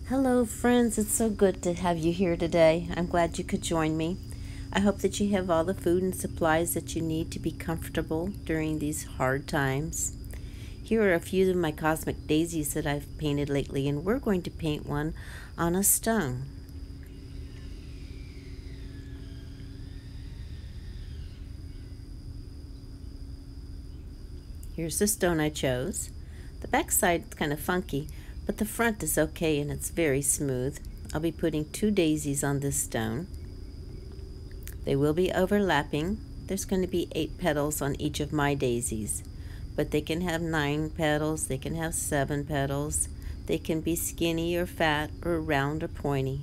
Hello friends, it's so good to have you here today. I'm glad you could join me. I hope that you have all the food and supplies that you need to be comfortable during these hard times. Here are a few of my cosmic daisies that I've painted lately, and we're going to paint one on a stone. Here's the stone I chose. The back side's kind of funky, but the front is okay and it's very smooth. I'll be putting 2 daisies on this stone. They will be overlapping. There's going to be 8 petals on each of my daisies, but they can have 9 petals, they can have 7 petals, they can be skinny or fat or round or pointy.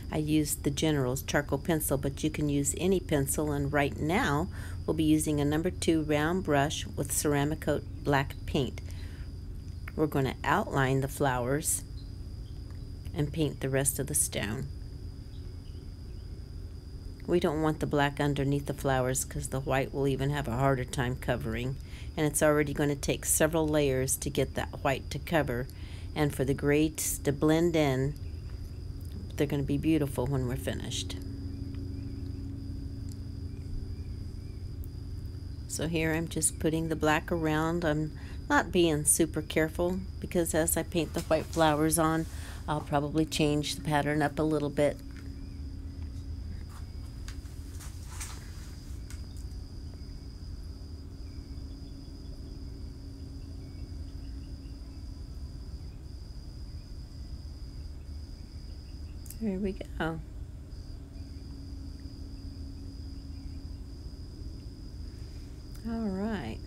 I used the General's charcoal pencil, but you can use any pencil, and right now we'll be using a number 2 round brush with Ceramicote black paint. We're going to outline the flowers and paint the rest of the stone. We don't want the black underneath the flowers because the white will even have a harder time covering, and it's already going to take several layers to get that white to cover, and for the grays to blend in. They're going to be beautiful when we're finished. So here I'm just putting the black around. I'm not being super careful because as I paint the white flowers on, I'll probably change the pattern up a little bit. Here we go. All right.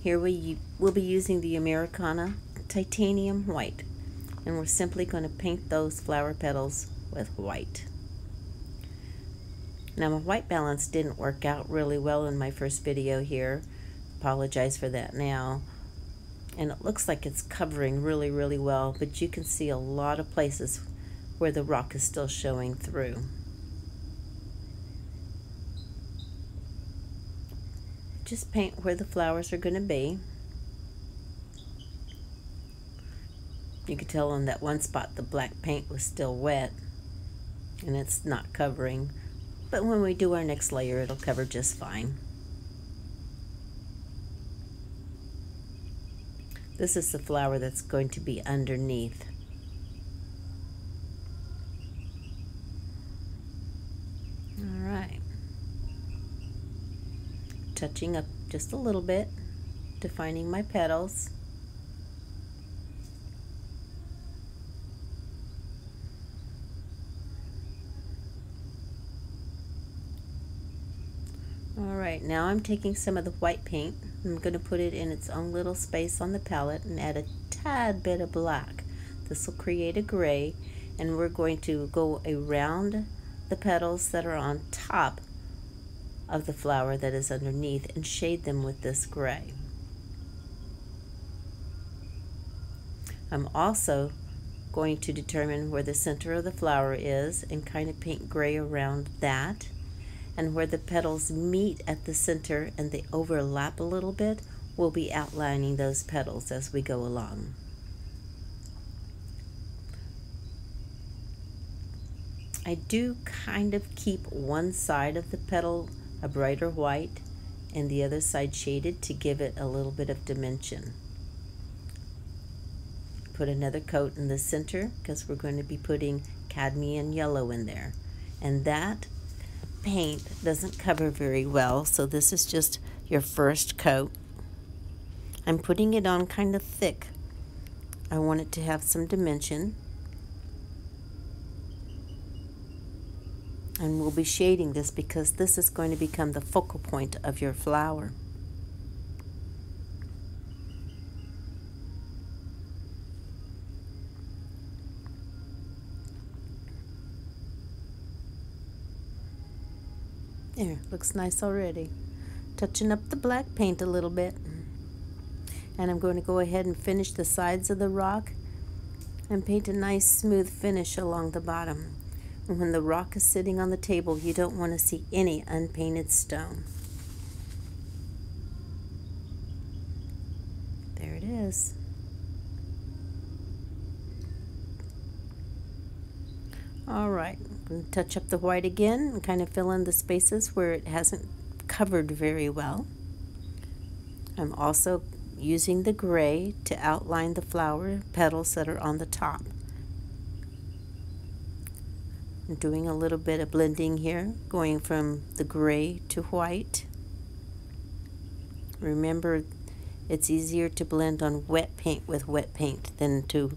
Here we'll be using the Americana titanium white, and we're simply going to paint those flower petals with white. Now my white balance didn't work out really well in my first video here. Apologize for that now. And it looks like it's covering really well, but you can see a lot of places where the rock is still showing through. Just paint where the flowers are going to be. You could tell on that one spot the black paint was still wet and it's not covering, but when we do our next layer it'll cover just fine. This is the flower that's going to be underneath. Touching up just a little bit, defining my petals. Alright, now I'm taking some of the white paint. I'm going to put it in its own little space on the palette and add a tad bit of black. This will create a gray, and we're going to go around the petals that are on top of the flower that is underneath and shade them with this gray. I'm also going to determine where the center of the flower is and kind of paint gray around that, and where the petals meet at the center and they overlap a little bit, we'll be outlining those petals as we go along. I do kind of keep one side of the petal a brighter white and the other side shaded to give it a little bit of dimension. Put another coat in the center because we're going to be putting cadmium yellow in there, and that paint doesn't cover very well, so this is just your first coat. I'm putting it on kind of thick. I want it to have some dimension. And we'll be shading this because this is going to become the focal point of your flower. There, looks nice already. Touching up the black paint a little bit. And I'm going to go ahead and finish the sides of the rock and paint a nice smooth finish along the bottom. And when the rock is sitting on the table, you don't want to see any unpainted stone. is. Alright, I'm going to touch up the white again and kind of fill in the spaces where it hasn't covered very well. I'm also using the gray to outline the flower petals that are on the top. I'm doing a little bit of blending here, going from the gray to white. Remember, it's easier to blend on wet paint with wet paint than to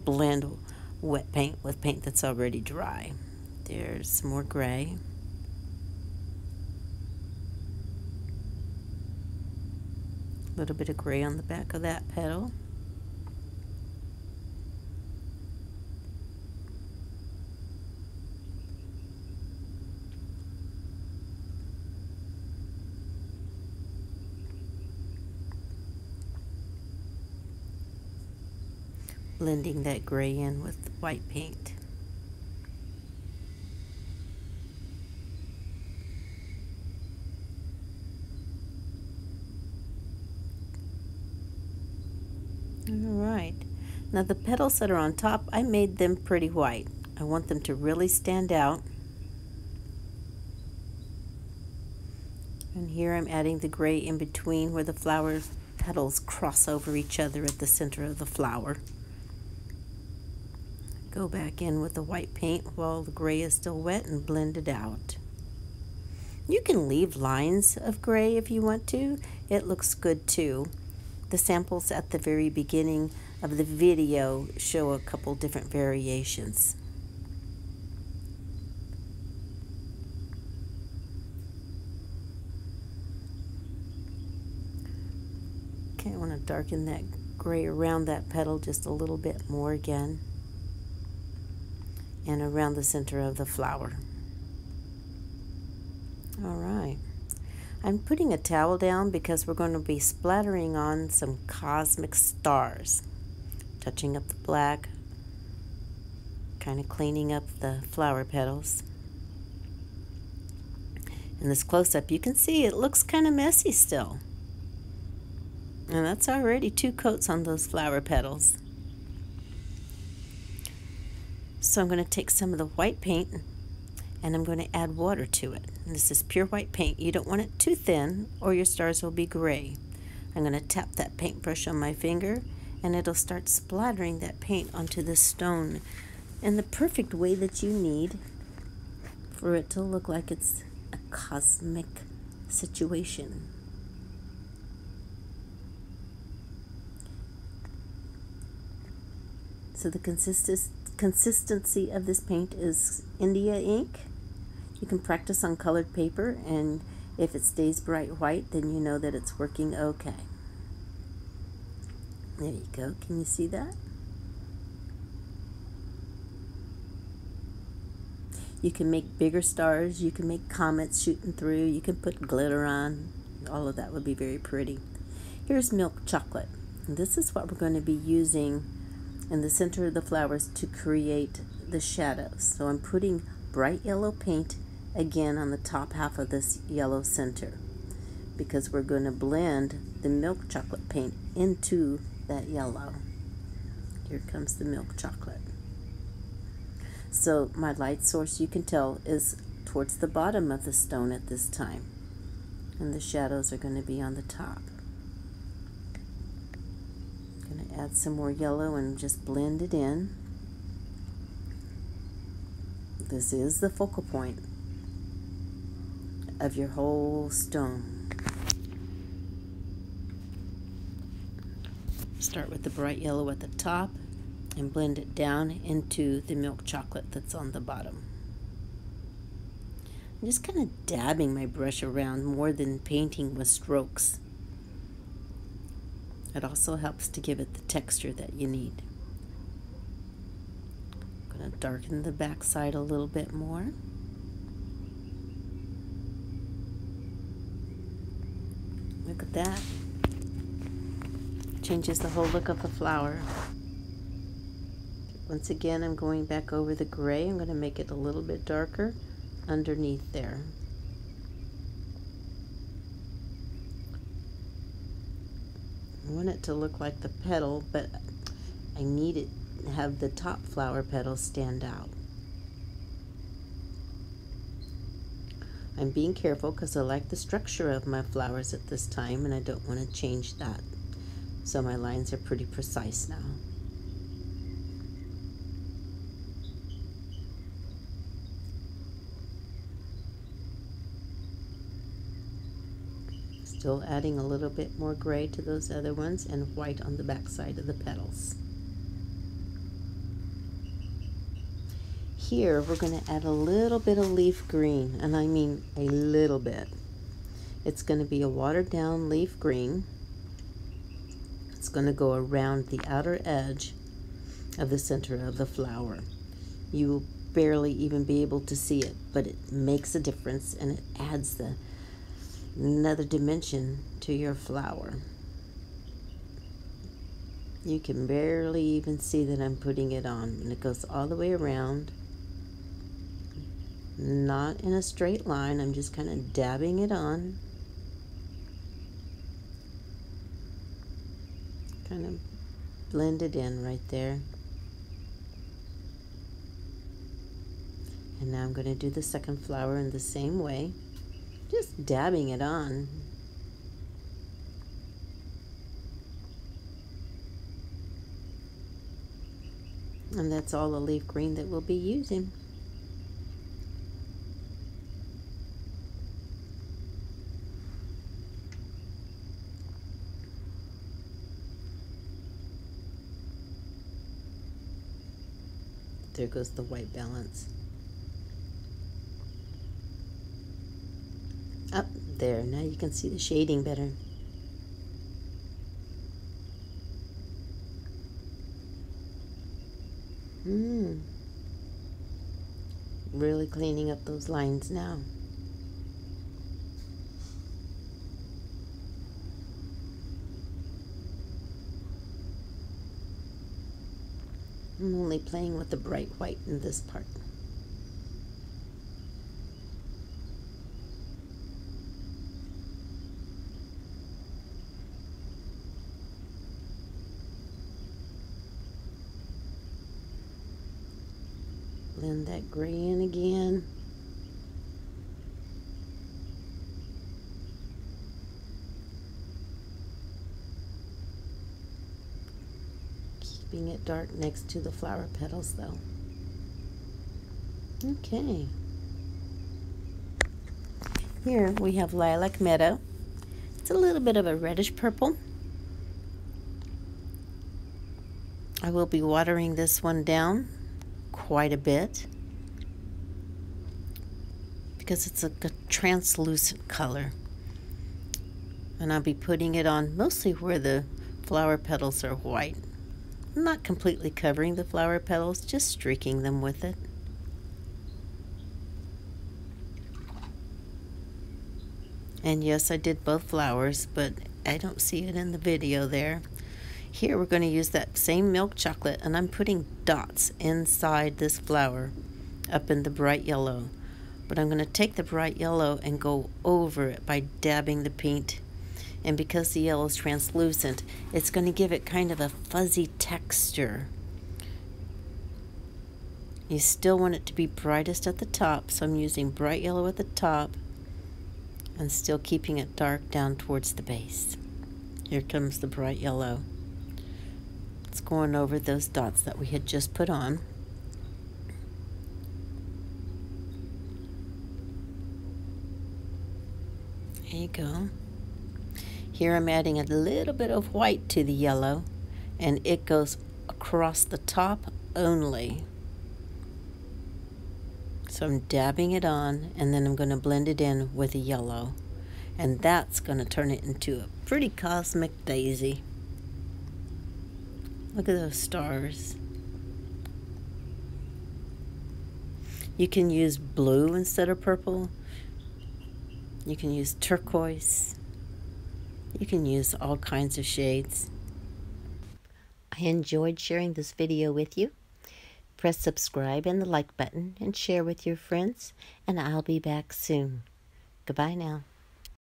blend wet paint with paint that's already dry. There's some more gray. A little bit of gray on the back of that petal. Blending that gray in with white paint. Alright, now the petals that are on top, I made them pretty white. I want them to really stand out. And here I'm adding the gray in between where the flower petals cross over each other at the center of the flower. Go back in with the white paint while the gray is still wet and blend it out. You can leave lines of gray if you want to. It looks good too. The samples at the very beginning of the video show a couple different variations. Okay, I want to darken that gray around that petal just a little bit more again, and around the center of the flower. All right. I'm putting a towel down because we're going to be splattering on some cosmic stars. Touching up the black, kind of cleaning up the flower petals. In this close-up, you can see it looks kind of messy still. And that's already 2 coats on those flower petals. So I'm going to take some of the white paint and I'm going to add water to it. And this is pure white paint. You don't want it too thin or your stars will be gray. I'm going to tap that paintbrush on my finger and it'll start splattering that paint onto the stone in the perfect way that you need for it to look like it's a cosmic situation. So the consistency of this paint is India ink. You can practice on colored paper, and if it stays bright white, then you know that it's working okay. There you go. Can you see that? You can make bigger stars. You can make comets shooting through. You can put glitter on. All of that would be very pretty. Here's milk chocolate. And this is what we're going to be using in the center of the flowers to create the shadows. So I'm putting bright yellow paint again on the top half of this yellow center because we're going to blend the milk chocolate paint into that yellow. Here comes the milk chocolate. So my light source, you can tell, is towards the bottom of the stone at this time, and the shadows are going to be on the top. Going to add some more yellow and just blend it in. This is the focal point of your whole stone. Start with the bright yellow at the top and blend it down into the milk chocolate that's on the bottom. I'm just kind of dabbing my brush around more than painting with strokes. It also helps to give it the texture that you need. I'm going to darken the back side a little bit more. Look at that. Changes the whole look of the flower. Once again, I'm going back over the gray. I'm going to make it a little bit darker underneath there. I want it to look like the petal, but I need it to have the top flower petals stand out. I'm being careful because I like the structure of my flowers at this time and I don't want to change that. So my lines are pretty precise now. Still adding a little bit more gray to those other ones and white on the back side of the petals. Here we're going to add a little bit of leaf green, and I mean a little bit. It's going to be a watered down leaf green. It's going to go around the outer edge of the center of the flower. You will barely even be able to see it, but it makes a difference and it adds another dimension to your flower. You can barely even see that I'm putting it on, and it goes all the way around. Not in a straight line, I'm just kind of dabbing it on. Kind of blend it in right there. And now I'm going to do the second flower in the same way, just dabbing it on. And that's all the leaf green that we'll be using. There goes the white balance. Up there, now you can see the shading better. Really cleaning up those lines now. I'm only playing with the bright white in this part. Blend that gray in again. Keeping it dark next to the flower petals though. Okay. Here we have lilac meadow. It's a little bit of a reddish purple. I will be watering this one down quite a bit because it's a translucent color, and I'll be putting it on mostly where the flower petals are white. I'm not completely covering the flower petals, just streaking them with it. And yes, I did both flowers, but I don't see it in the video there. Here we're going to use that same milk chocolate, and I'm putting dots inside this flower up in the bright yellow. But I'm going to take the bright yellow and go over it by dabbing the paint. And because the yellow is translucent, it's going to give it kind of a fuzzy texture. You still want it to be brightest at the top, so I'm using bright yellow at the top and still keeping it dark down towards the base. Here comes the bright yellow. It's going over those dots that we had just put on. There you go. Here I'm adding a little bit of white to the yellow, and it goes across the top only. So I'm dabbing it on, and then I'm going to blend it in with a yellow. And that's going to turn it into a pretty cosmic daisy. Look at those stars. You can use blue instead of purple. You can use turquoise. You can use all kinds of shades. I enjoyed sharing this video with you. Press subscribe and the like button and share with your friends, and I'll be back soon. Goodbye now.